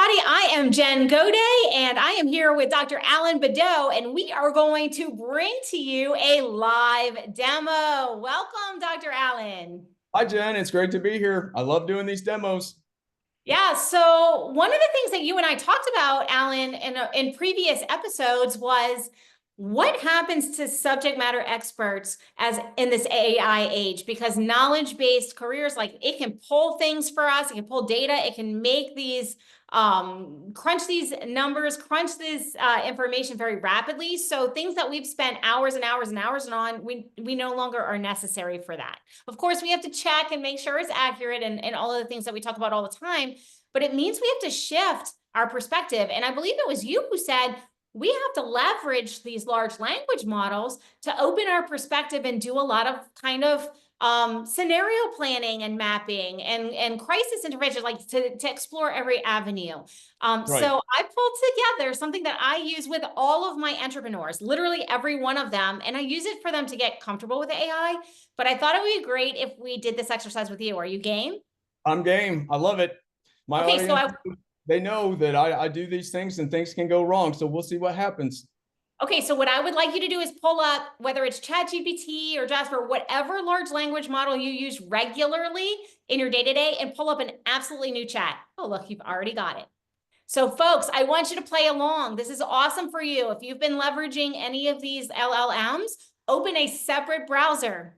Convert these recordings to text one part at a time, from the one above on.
everybody. I am Jen Gaudet, and I am here with Dr. Alan Badeau, and we are going to bring to you a live demo. Welcome, Dr. Allen. Hi, Jen. It's great to be here. I love doing these demos. Yeah, so one of the things that you and I talked about, Alan, in previous episodes was what happens to subject matter experts as in this AI age, because knowledge-based careers, like it can pull things for us, it can pull data, it can make these crunch these numbers, crunch this information very rapidly. So things that we've spent hours and hours and hours on, we no longer are necessary for that. Of course, we have to check and make sure it's accurate and all of the things that we talk about all the time, but it means we have to shift our perspective. And I believe it was you who said, we have to leverage these large language models to open our perspective and do a lot of kind of scenario planning and mapping and crisis intervention, like to explore every avenue. Right. So I pulled together something that I use with all of my entrepreneurs, literally every one of them, and I use it for them to get comfortable with AI. But I thought it would be great if we did this exercise with you. Are you game? I'm game. I love it. My Okay, audience, they know that I do these things and things can go wrong. So we'll see what happens. Okay, so what I would like you to do is pull up, whether it's ChatGPT or Jasper, whatever large language model you use regularly in your day-to-day, and pull up an absolutely new chat. Oh, look, you've already got it. So folks, I want you to play along. This is awesome for you. If you've been leveraging any of these LLMs, open a separate browser,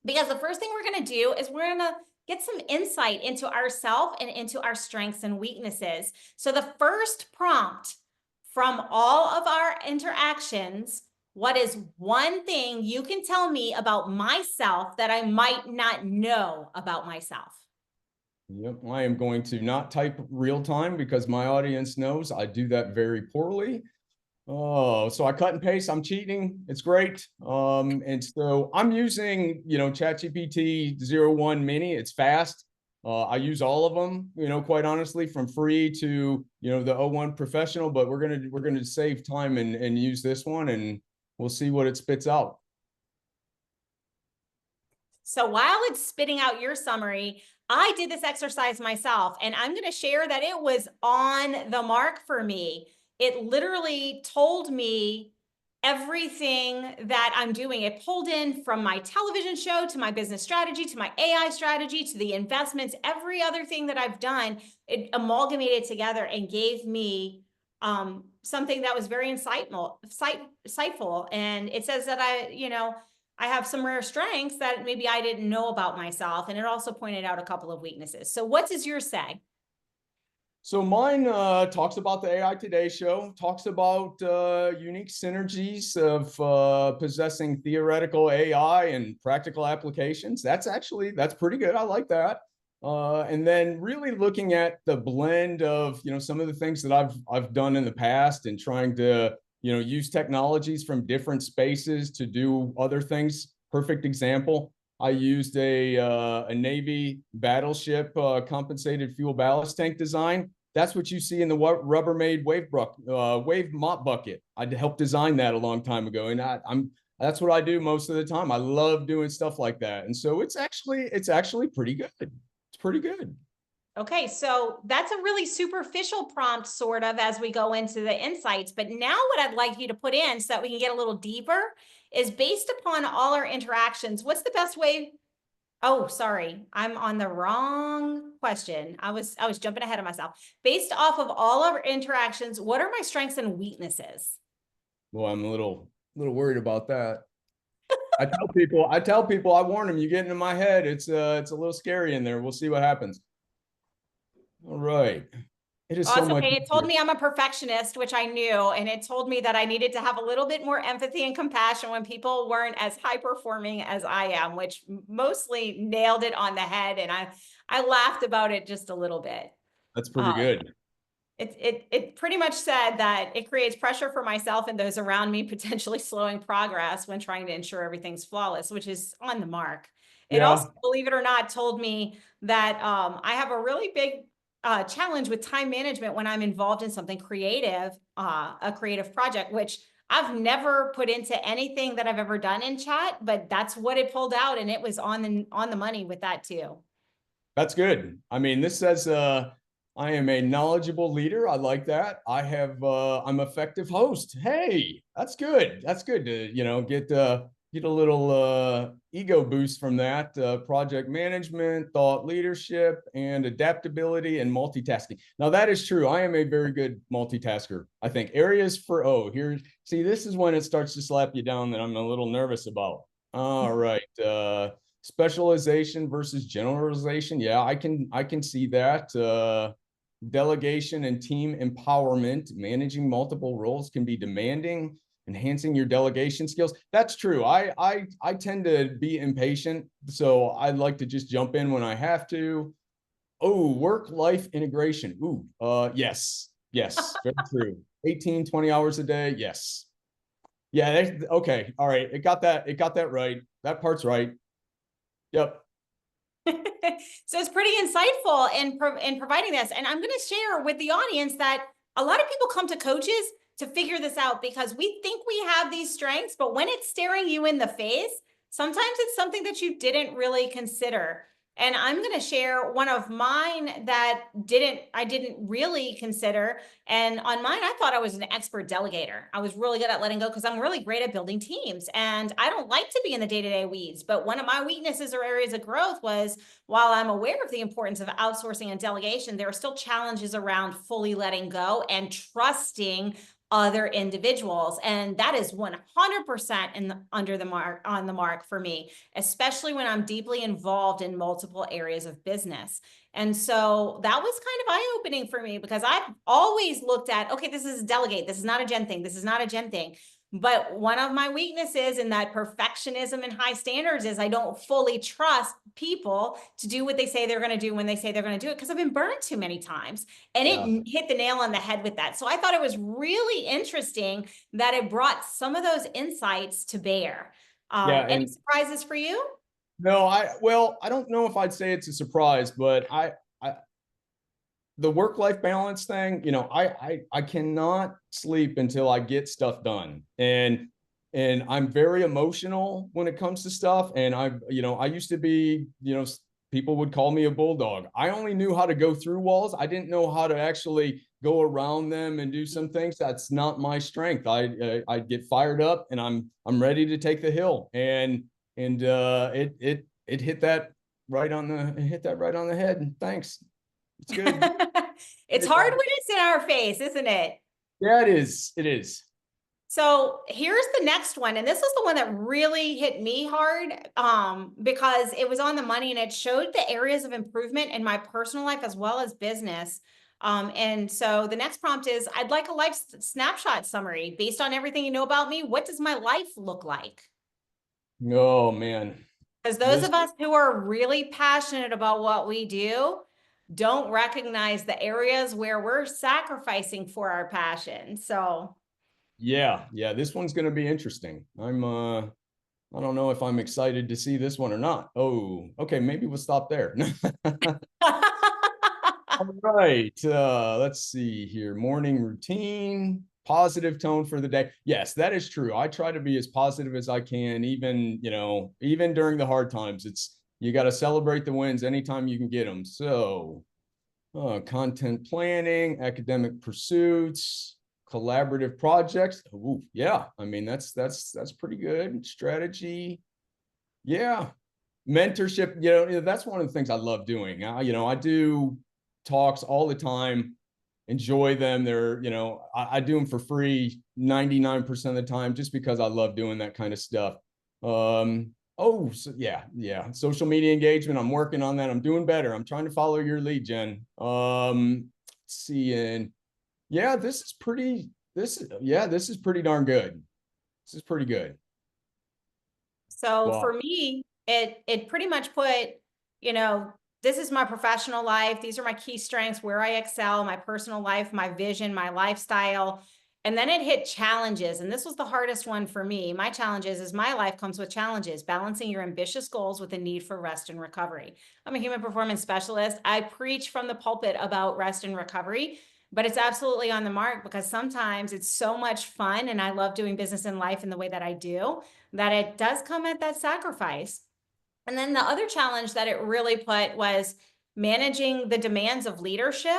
because the first thing we're gonna do is we're gonna get some insight into ourselves and into our strengths and weaknesses. So the first prompt from all of our interactions, what is one thing you can tell me about myself that I might not know about myself? Yep, I am going to not type real time because my audience knows I do that very poorly. Oh, so I cut and paste. I'm cheating. It's great. And so I'm using, ChatGPT 01 Mini. It's fast. I use all of them, quite honestly, from free to, the 01 professional, but we're gonna save time and use this one, and we'll see what it spits out. So while it's spitting out your summary, I did this exercise myself, and I'm going to share that it was on the mark for me. It literally told me everything that I'm doing. It pulled in from my television show to my business strategy, to my AI strategy, to the investments, every other thing that I've done. It amalgamated together and gave me something that was very insightful. And it says that I have some rare strengths that maybe I didn't know about myself. And it also pointed out a couple of weaknesses. So what does yours say? So mine talks about the AI Today show, talks about unique synergies of possessing theoretical AI and practical applications. That's pretty good. I like that. And then really looking at the blend of, some of the things that I've done in the past and trying to, use technologies from different spaces to do other things. Perfect example. I used a Navy battleship compensated fuel ballast tank design. That's what you see in the Rubbermaid wave mop bucket. I helped design that a long time ago, and that's what I do most of the time. I love doing stuff like that, and so it's actually pretty good. It's pretty good. Okay, so that's a really superficial prompt, sort of, as we go into the insights. But now what I'd like you to put in so that we can get a little deeper is, based upon all our interactions, what's the best way? Oh, sorry, I'm on the wrong question. I was jumping ahead of myself. Based off of all of our interactions, what are my strengths and weaknesses? Well, I'm a little worried about that. I tell people, I warn them, you get into my head, it's a little scary in there. We'll see what happens. All right. It is so much. Okay. It told me I'm a perfectionist, which I knew, and it told me that I needed to have a little bit more empathy and compassion when people weren't as high performing as I am, which mostly nailed it on the head. And I laughed about it just a little bit. That's pretty good. It pretty much said that it creates pressure for myself and those around me, potentially slowing progress when trying to ensure everything's flawless, which is on the mark. It also, believe it or not, told me that I have a really big challenge with time management when I'm involved in something creative, a creative project, which I've never put into anything that I've ever done in chat, but that's what it pulled out, and it was on the money with that too. That's good. I mean, this says I am a knowledgeable leader. I like that. I'm effective host. Hey, that's good. That's good to, get a little ego boost from that. Project management, thought leadership, and adaptability and multitasking. Now that is true. I am a very good multitasker. I think areas for here. See, this is when it starts to slap you down that I'm a little nervous about. All right. Specialization versus generalization. Yeah, I can see that. Delegation and team empowerment, managing multiple roles can be demanding, enhancing your delegation skills. That's true. I tend to be impatient, so I'd like to just jump in when I have to. Oh, work-life integration. Ooh, yes, very true. 18, 20 hours a day. Yes. Yeah, okay. All right. It got that right. That part's right. Yep. So it's pretty insightful in providing this. And I'm going to share with the audience that a lot of people come to coaches to figure this out because we think we have these strengths, but when it's staring you in the face, sometimes it's something that you didn't really consider. And I'm going to share one of mine that I didn't really consider. And on mine, I thought I was an expert delegator. I was really good at letting go because I'm really great at building teams. And I don't like to be in the day-to-day weeds. But one of my weaknesses or areas of growth was, while I'm aware of the importance of outsourcing and delegation, there are still challenges around fully letting go and trusting other individuals. And that is 100% on the mark for me, especially when I'm deeply involved in multiple areas of business. And so that was kind of eye-opening for me because I've always looked at, okay, this is a delegate. This is not a Jen thing. This is not a Jen thing. But one of my weaknesses in that perfectionism and high standards is I don't fully trust people to do what they say they're going to do when they say they're going to do it because I've been burned too many times. And it hit the nail on the head with that. So I thought it was really interesting that it brought some of those insights to bear. Yeah, Any and surprises for you? no, I don't know if I'd say it's a surprise, but I the work-life balance thing, I cannot sleep until I get stuff done. And I'm very emotional when it comes to stuff. And I used to be, people would call me a bulldog. I only knew how to go through walls. I didn't know how to actually go around them and do some things. That's not my strength. I get fired up and I'm ready to take the hill. And it hit that right on the head. And thanks. It's good. It's hard when it's in our face, isn't it? Yeah, it is. It is. So here's the next one. And this is the one that really hit me hard because it was on the money and it showed the areas of improvement in my personal life as well as business. And so the next prompt is, I'd like a life snapshot summary. Based on everything you know about me, what does my life look like? Oh man. Because those This of us who are really passionate about what we do don't recognize the areas where we're sacrificing for our passion. So yeah, this one's gonna be interesting. I don't know if I'm excited to see this one or not. Oh, okay, maybe we'll stop there. All right. Let's see here. Morning routine, positive tone for the day. Yes, that is true. I try to be as positive as I can, even during the hard times. You got to celebrate the wins anytime you can get them. So, content planning, academic pursuits, collaborative projects. Ooh, yeah. I mean, that's pretty good. Strategy. Yeah. Mentorship, that's one of the things I love doing. I do talks all the time, enjoy them. I do them for free 99% of the time just because I love doing that kind of stuff. So yeah. Social media engagement. I'm working on that. I'm doing better. I'm trying to follow your lead, Jen. Let's see, and yeah, this is pretty darn good. This is pretty good. So Wow. for me, it pretty much put, this is my professional life. These are my key strengths, where I excel, my personal life, my vision, my lifestyle. And then it hit challenges. And this was the hardest one for me. My challenges is my life comes with challenges, balancing your ambitious goals with the need for rest and recovery. I'm a human performance specialist. I preach from the pulpit about rest and recovery, but it's absolutely on the mark because sometimes it's so much fun. And I love doing business in life in the way that I do, that it does come at that sacrifice. And then the other challenge that it really put was managing the demands of leadership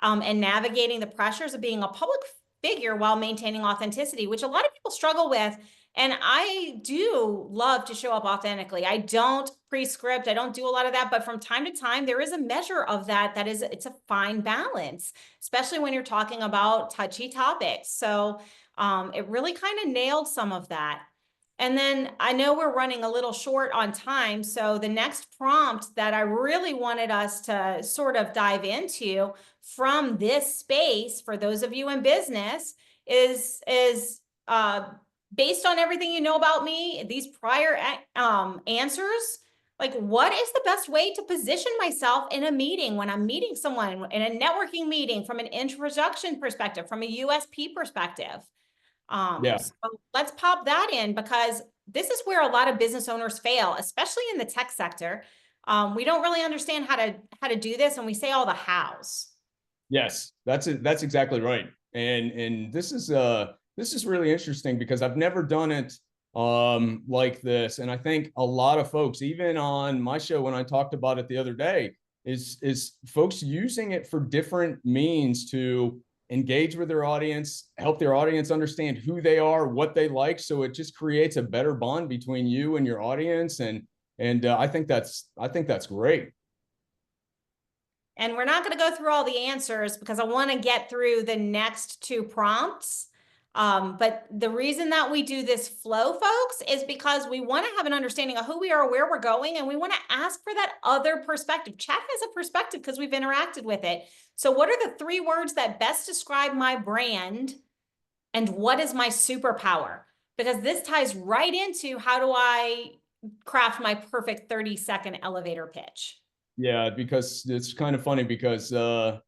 and navigating the pressures of being a public figure while maintaining authenticity, which a lot of people struggle with. And I do love to show up authentically. I don't pre-script. I don't do a lot of that, but from time to time, there is a measure of that. It's a fine balance, especially when you're talking about touchy topics. So it really kind of nailed some of that. And then I know we're running a little short on time. So the next prompt that I really wanted us to sort of dive into from this space for those of you in business is based on everything you know about me, these prior answers, like what is the best way to position myself in a meeting when I'm meeting someone in a networking meeting from an introduction perspective, from a USP perspective? Yeah. So let's pop that in because this is where a lot of business owners fail, especially in the tech sector. We don't really understand how to do this, and we say all the hows. Yes, that's it. That's exactly right. And this is really interesting because I've never done it like this. And I think a lot of folks, even on my show when I talked about it the other day, is folks using it for different means to engage with their audience, help their audience understand who they are, what they like. So it just creates a better bond between you and your audience. And I think that's great. And we're not going to go through all the answers because I want to get through the next two prompts. But the reason that we do this flow, folks, is because we want to have an understanding of who we are, where we're going, and we want to ask for that other perspective. Chat has a perspective because we've interacted with it. So what are the 3 words that best describe my brand? And what is my superpower? Because this ties right into how do I craft my perfect 30-second elevator pitch? Yeah, because it's kind of funny because I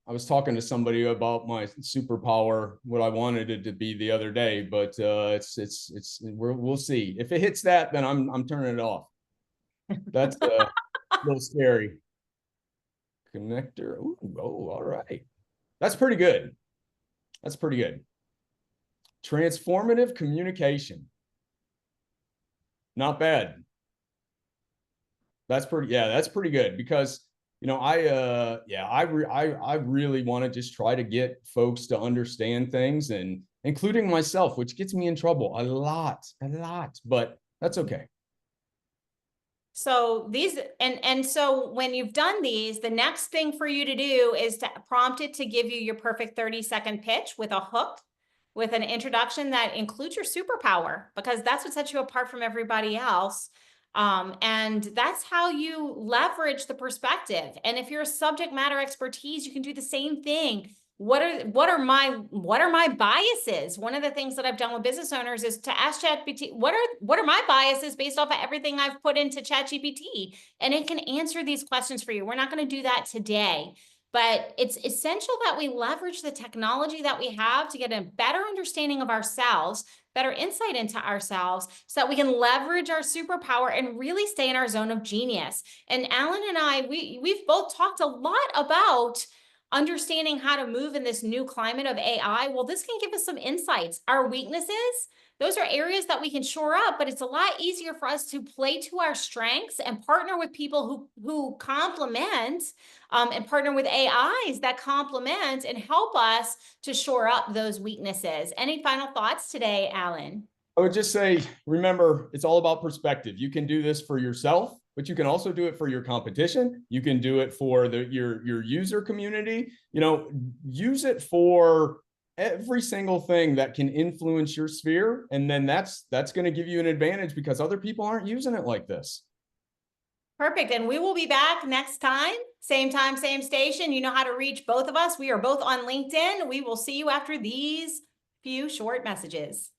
was talking to somebody about my superpower, what I wanted it to be the other day, but we'll see. If it hits that, then I'm turning it off. That's a little scary. Connector. Ooh, oh, all right. That's pretty good. That's pretty good. Transformative communication. Not bad. That's pretty good because I really want to just try to get folks to understand things, and including myself, which gets me in trouble a lot, but that's okay. So these, and so when you've done these, the next thing for you to do is to prompt it to give you your perfect 30-second pitch with a hook, with an introduction that includes your superpower, because that's what sets you apart from everybody else. And that's how you leverage the perspective. And if you're a subject matter expertise, you can do the same thing. What are my biases? One of the things that I've done with business owners is to ask ChatGPT, what are my biases based off of everything I've put into ChatGPT? And it can answer these questions for you. We're not going to do that today, but it's essential that we leverage the technology that we have to get a better understanding of ourselves, better insight into ourselves, so that we can leverage our superpower and really stay in our zone of genius. And Alan and I, we've both talked a lot about understanding how to move in this new climate of AI. Well, this can give us some insights. Our weaknesses, those are areas that we can shore up, but it's a lot easier for us to play to our strengths and partner with people who complement and partner with AIs that complement and help us to shore up those weaknesses. Any final thoughts today, Alan? I would just say, remember, it's all about perspective. You can do this for yourself, but you can also do it for your competition. You can do it for your user community. Use it for every single thing that can influence your sphere. And then that's going to give you an advantage because other people aren't using it like this. Perfect. And we will be back next time, same station. You know how to reach both of us. We are both on LinkedIn. We will see you after these few short messages.